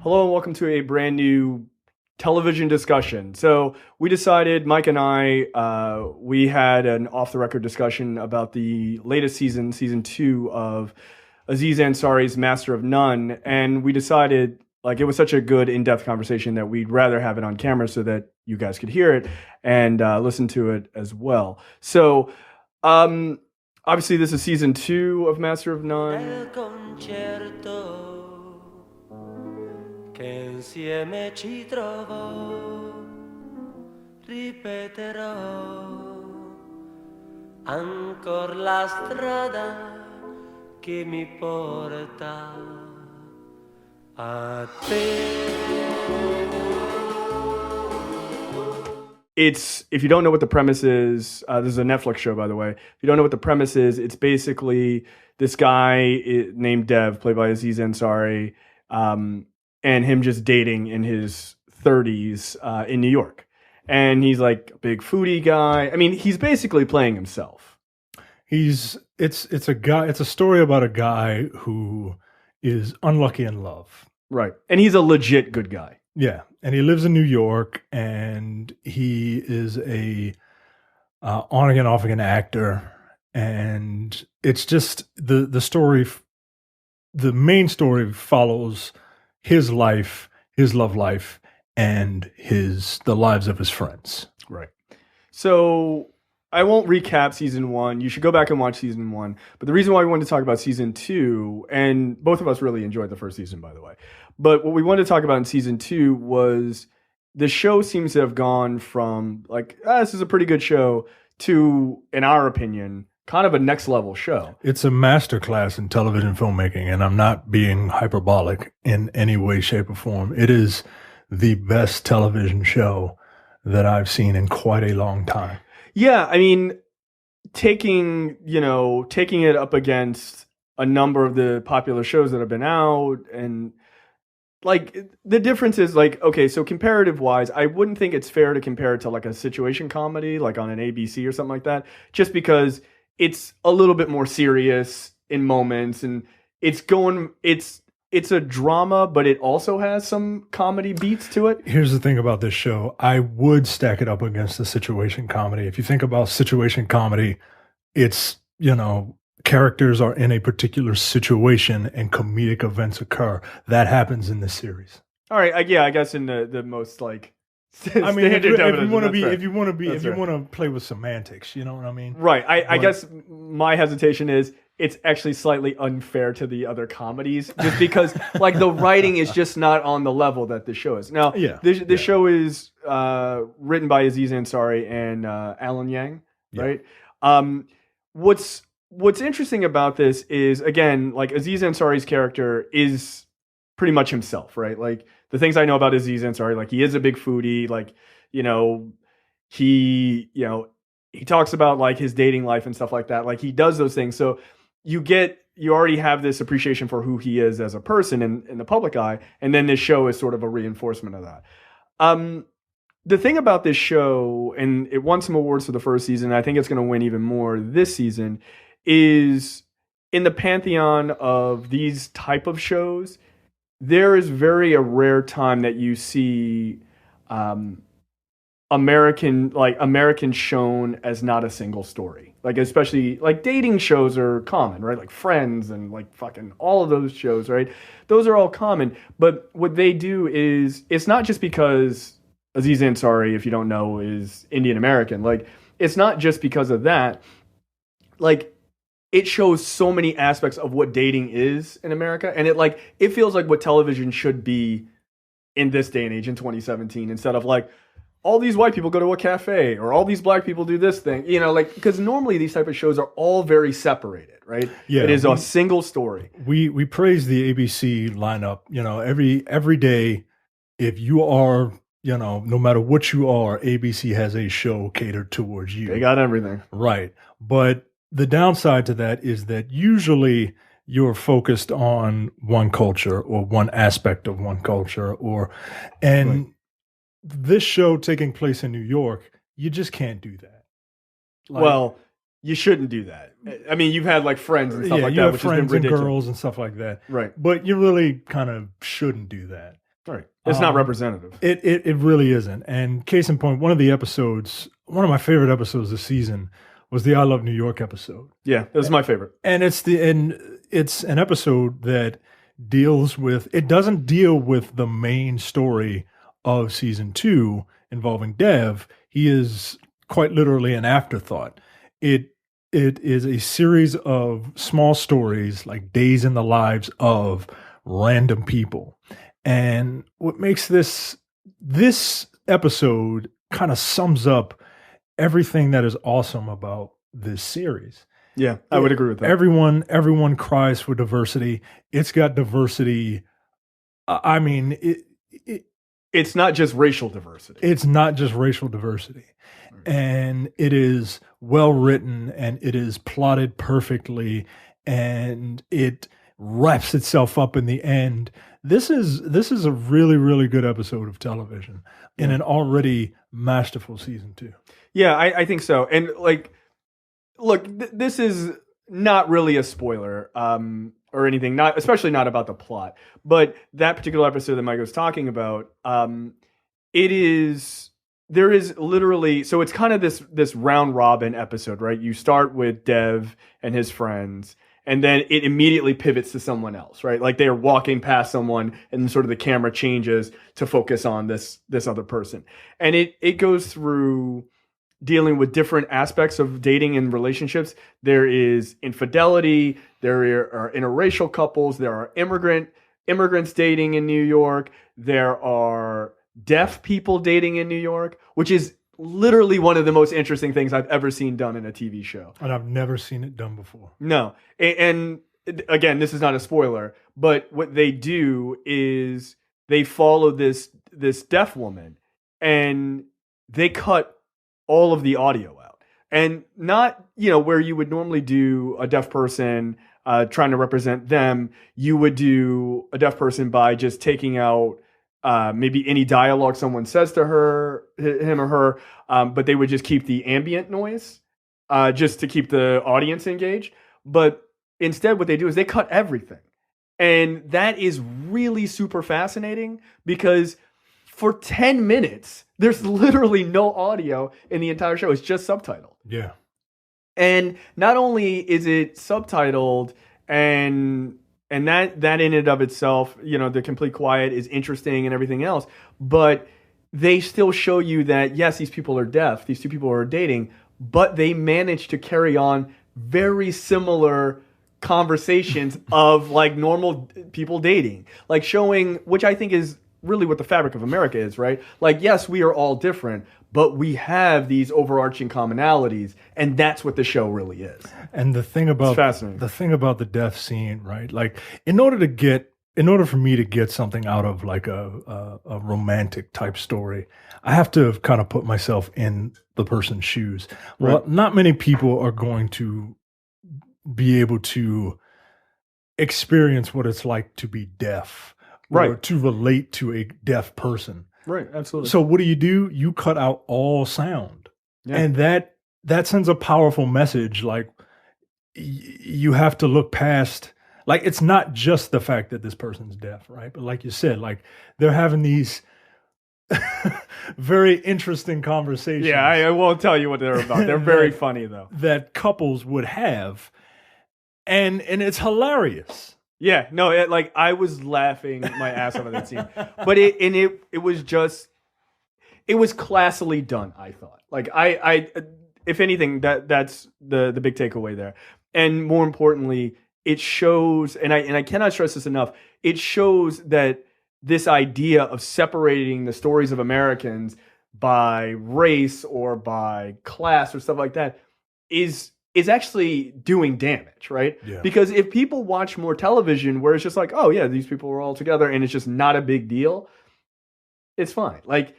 Hello and welcome to a brand new television discussion. So we decided, Mike and I, we had an off-the-record discussion about the latest season, season 2 of Aziz Ansari's Master of None, and we decided, like, it was such a good in-depth conversation that we'd rather have it on camera so that you guys could hear it and listen to it as well. So, obviously, this is season 2 of Master of None. Che insieme ci trovò, ripeterò ancora la strada che mi porta a te. If you don't know what the premise is, this is a Netflix show, by the way. If you don't know what the premise is, it's basically this guy named Dev, played by Aziz Ansari, and him just dating in his 30s in New York. And he's like a big foodie guy. I mean, he's basically playing himself. It's a story about a guy who is unlucky in love. Right. And he's a legit good guy. Yeah. And he lives in New York, and he is a on again, off again actor. And it's just the story, the main story follows his life, his love life, and the lives of his friends. Right. So I won't recap season 1. You should go back and watch season 1. But the reason why we wanted to talk about season 2, and both of us really enjoyed the first season, by the way. But what we wanted to talk about in season 2 was the show seems to have gone from like, this is a pretty good show to, in our opinion, kind of a next level show. It's a masterclass in television filmmaking, and I'm not being hyperbolic in any way, shape, or form. It is the best television show that I've seen in quite a long time. Yeah, I mean, taking it up against a number of the popular shows that have been out, and like the difference is like, okay, so comparative wise, I wouldn't think it's fair to compare it to like a situation comedy, like on an ABC or something like that, just because it's a little bit more serious in moments, and it's a drama, but it also has some comedy beats to it. Here's the thing about this show. I would stack it up against the situation comedy. If you think about situation comedy, it's, characters are in a particular situation and comedic events occur. That happens in this series. All right. I guess in the most like, I mean, if you want to play with semantics, you know what I mean? Right. I guess my hesitation is it's actually slightly unfair to the other comedies, just because like the writing is just not on the level that this show is. Now, this show is written by Aziz Ansari and Alan Yang, right? What's interesting about this is, again, like Aziz Ansari's character is pretty much himself, right? Like the things I know about Aziz Ansari, like he is a big foodie, like, he talks about like his dating life and stuff like that. Like he does those things. So you already have this appreciation for who he is as a person in the public eye. And then this show is sort of a reinforcement of that. The thing about this show, and it won some awards for the first season, I think it's going to win even more this season, is in the pantheon of these type of shows, there is very a rare time that you see American shown as not a single story. Like, especially like dating shows are common, right? Like Friends and like fucking all of those shows, right? Those are all common. But what they do is, it's not just because Aziz Ansari, if you don't know, is Indian American. Like, it's not just because of that. Like, it shows so many aspects of what dating is in America. And it feels like what television should be in this day and age in 2017, instead of like, all these white people go to a cafe, or all these black people do this thing, like, because normally these type of shows are all very separated, right? Yeah, it is a single story. We praise the ABC lineup, every day. If you are, no matter what you are, ABC has a show catered towards you. They got everything. Right. But the downside to that is that usually you're focused on one culture or one aspect of one culture, right. This show taking place in New York, you just can't do that. Well, you shouldn't do that. I mean, you've had like Friends and stuff like that, which has been ridiculous. And girls and stuff like that. Right. But you really kind of shouldn't do that. Right. It's not representative. It really isn't. And case in point, one of my favorite episodes this season was the I Love New York episode. Yeah, that was my favorite. And it's an episode that doesn't deal with the main story of season 2 involving Dev. He is quite literally an afterthought. It is a series of small stories, like days in the lives of random people. And what makes this episode kind of sums up everything that is awesome about this series. Yeah, I would agree with that. Everyone cries for diversity. It's got diversity. I mean, it's not just racial diversity. It's not just racial diversity. And it is well written, and it is plotted perfectly, and it wraps itself up in the end. This is a really, really good episode of television in an already masterful season 2. Yeah, I think so. And like, look, this is not really a spoiler or anything, especially not about the plot. But that particular episode that Mike was talking about, there is literally, so it's kind of this round robin episode, right? You start with Dev and his friends, and then it immediately pivots to someone else, right? Like they are walking past someone, and then sort of the camera changes to focus on this other person. And it goes through dealing with different aspects of dating and relationships. There is infidelity, there are interracial couples, there are immigrants dating in New York, there are deaf people dating in New York, which is literally one of the most interesting things I've ever seen done in a TV show. And I've never seen it done before. No. And again, this is not a spoiler, but what they do is they follow this deaf woman, and they cut all of the audio out. And not, where you would normally do a deaf person trying to represent them, you would do a deaf person by just taking out maybe any dialogue someone says to him or her, but they would just keep the ambient noise just to keep the audience engaged. But instead, what they do is they cut everything. And that is really super fascinating, because for 10 minutes, there's literally no audio in the entire show. It's just subtitled. Yeah. And not only is it subtitled, and that in and of itself, the complete quiet is interesting and everything else, but they still show you that, yes, these people are deaf, these two people are dating, but they managed to carry on very similar conversations of like normal people dating, like showing, which I think is really what the fabric of America is, right? Like, yes, we are all different, but we have these overarching commonalities, and that's what the show really is. And the thing about the death scene, right? Like, in order for me to get something out of like a romantic type story, I have to kind of put myself in the person's shoes. Well, not many people are going to be able to experience what it's like to be deaf, or to relate to a deaf person. Right, absolutely. So what do? You cut out all sound. Yeah. And that sends a powerful message. Like, you have to look past, like, it's not just the fact that this person's deaf, right? But like you said, like, they're having these very interesting conversations. Yeah, I won't tell you what they're about. They're very funny, though. That couples would have. And it's hilarious. Yeah, no, I was laughing my ass off at that scene, but it was classily done. I thought, like, I if anything, that's the big takeaway there, and more importantly, it shows, and I cannot stress this enough. It shows that this idea of separating the stories of Americans by race or by class or stuff like that is actually doing damage, right? Yeah. Because if people watch more television where it's just like, oh yeah, these people are all together and it's just not a big deal, it's fine. Like,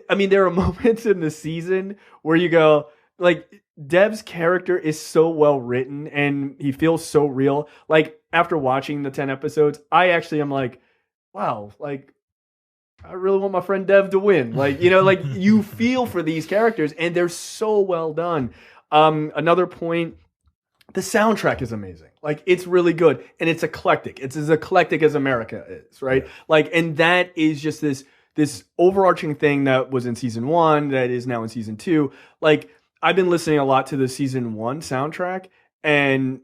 I mean, there are moments in the season where you go, like, Dev's character is so well written and he feels so real. Like, after watching the 10 episodes, I actually am like, wow, like, I really want my friend Dev to win. Like, like, you feel for these characters and they're so well done. Another point The soundtrack is amazing. Like, it's really good, and it's eclectic. It's as eclectic as America is, right? Yeah. Like, and that is just this overarching thing that was in season 1 that is now in season 2. Like, I've been listening a lot to the season 1 soundtrack, and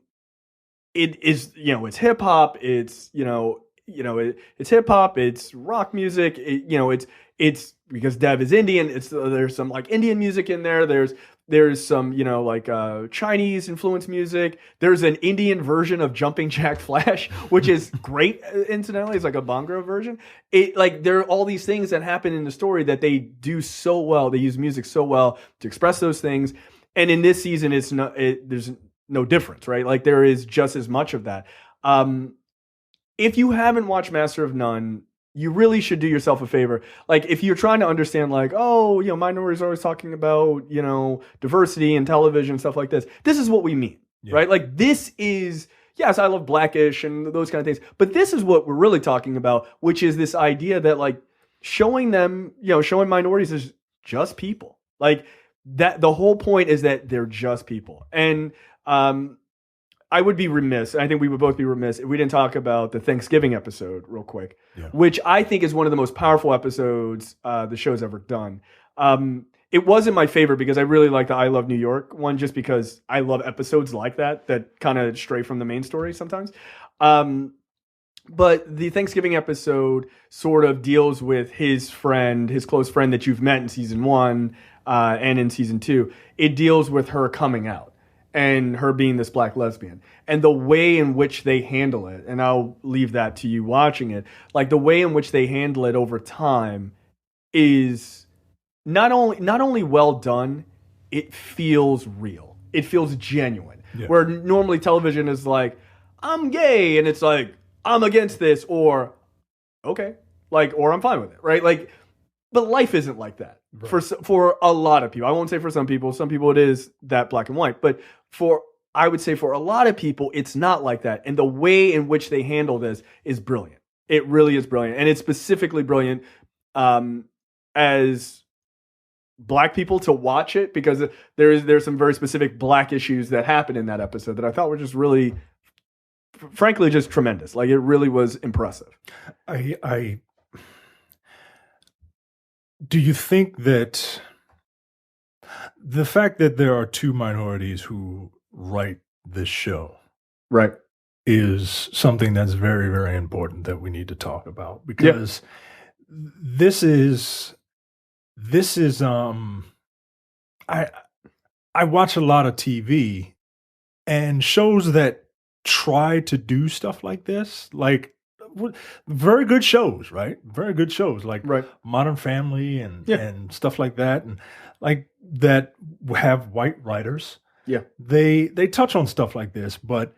it is, it's hip hop. It's it's hip hop. It's rock music. It's because Dev is Indian. There's some like Indian music in there. There's some Chinese influenced music. There's an Indian version of Jumping Jack Flash, which is great. Incidentally, it's like a Bhangra version. There are all these things that happen in the story that they do so well. They use music so well to express those things. And in this season, there's no difference, right? Like, there is just as much of that. If you haven't watched Master of None, you really should do yourself a favor. Like, if you're trying to understand, like, minorities are always talking about, diversity in television and stuff like this. This is what we mean, right? Like, this is, yes, I love Blackish and those kind of things, but this is what we're really talking about, which is this idea that, like, showing minorities as just people. Like, that the whole point is that they're just people. And I would be remiss, I think we would both be remiss, if we didn't talk about the Thanksgiving episode real quick, which I think is one of the most powerful episodes the show's ever done. It wasn't my favorite because I really like the I Love New York one, just because I love episodes like that kind of stray from the main story sometimes. But the Thanksgiving episode sort of deals with his close friend that you've met in season 1 and in season 2. It deals with her coming out and her being this black lesbian, and the way in which they handle it. And I'll leave that to you watching it. Like, the way in which they handle it over time is not only well done, it feels real. It feels genuine. Yeah. Where normally television is like, I'm gay, and it's like, I'm against this, or okay, like, or I'm fine with it, right? Like, but life isn't like that. Right. For a lot of people. I won't say for some people. Some people it is that black and white. But I would say for a lot of people, it's not like that. And the way in which they handle this is brilliant. It really is brilliant. And it's specifically brilliant as black people to watch it, because there's some very specific black issues that happen in that episode that I thought were just really, frankly, just tremendous. Like, it really was impressive. Do you think that the fact that there are 2 minorities who write this show, right, is something that's very, very important that we need to talk about? Because this is I watch a lot of TV, and shows that try to do stuff like this, like, very good shows, right? Very good shows, like Modern Family and stuff like that, and like that have white writers. Yeah, they touch on stuff like this, but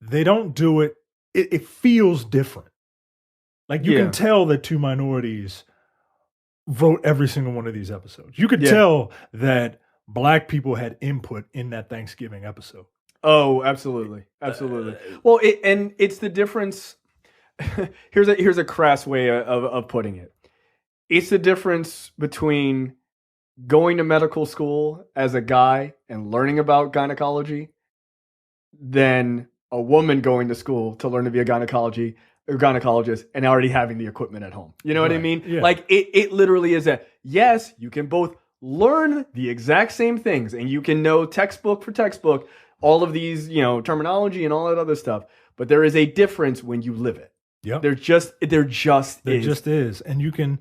they don't do it. It feels different. Like, you can tell that 2 minorities wrote every single one of these episodes. You could tell that black people had input in that Thanksgiving episode. Oh, absolutely, absolutely. Well, it's the difference. Here's a crass way of putting it. It's the difference between going to medical school as a guy and learning about gynecology than a woman going to school to learn to be a gynecologist and already having the equipment at home. You know what I mean? Yeah. Like, it literally is that, yes, you can both learn the exact same things, and you can know textbook for textbook all of these, terminology and all that other stuff, but there is a difference when you live it. Yeah, there just is, and you can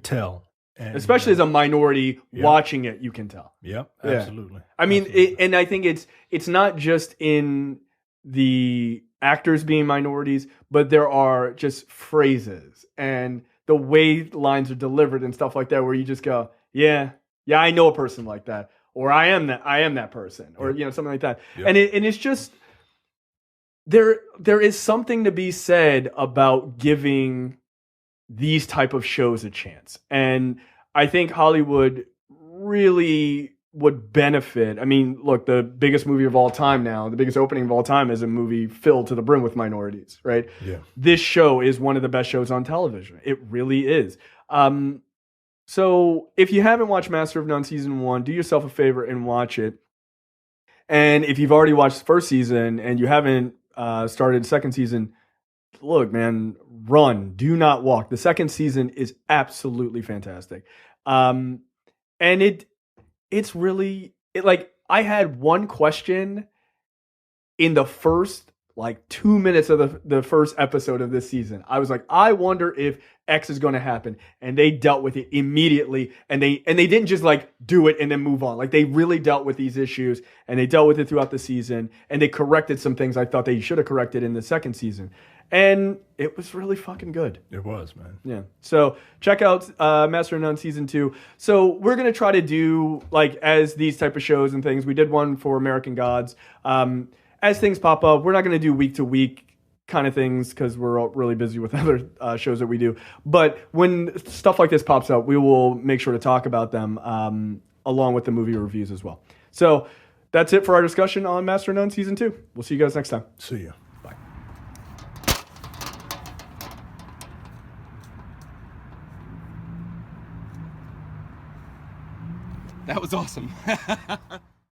tell, and, especially as a minority watching it, you can tell. Yep, absolutely. I mean, and I think it's not just in the actors being minorities, but there are just phrases and the way lines are delivered and stuff like that, where you just go, yeah, I know a person like that, or I am that person, or something like that, and it's just. There is something to be said about giving these type of shows a chance. And I think Hollywood really would benefit. I mean, look, the biggest movie of all time now, the biggest opening of all time is a movie filled to the brim with minorities, right? Yeah. This show is one of the best shows on television. It really is. So if you haven't watched Master of None Season 1, do yourself a favor and watch it. And if you've already watched the first season and you haven't started the second season, look, man, run, do not walk. The second season is absolutely fantastic. And it's really like I had one question in the first like 2 minutes of the first episode of this season. I was like, I wonder if X is going to happen, and they dealt with it immediately, and they didn't just like do it and then move on. Like they really dealt with these issues, and they dealt with it throughout the season, and they corrected some things I thought they should have corrected in the second season. And it was really fucking good. It was, man. Yeah. So check out Master of None season 2. So we're gonna try to do like as these type of shows and things. We did one for American Gods. As things pop up, we're not gonna do week to week kind of things because we're all really busy with other shows that we do. But when stuff like this pops up, we will make sure to talk about them along with the movie reviews as well. So that's it for our discussion on Master of None season 2. We'll see you guys next time. See ya. Bye. That was awesome.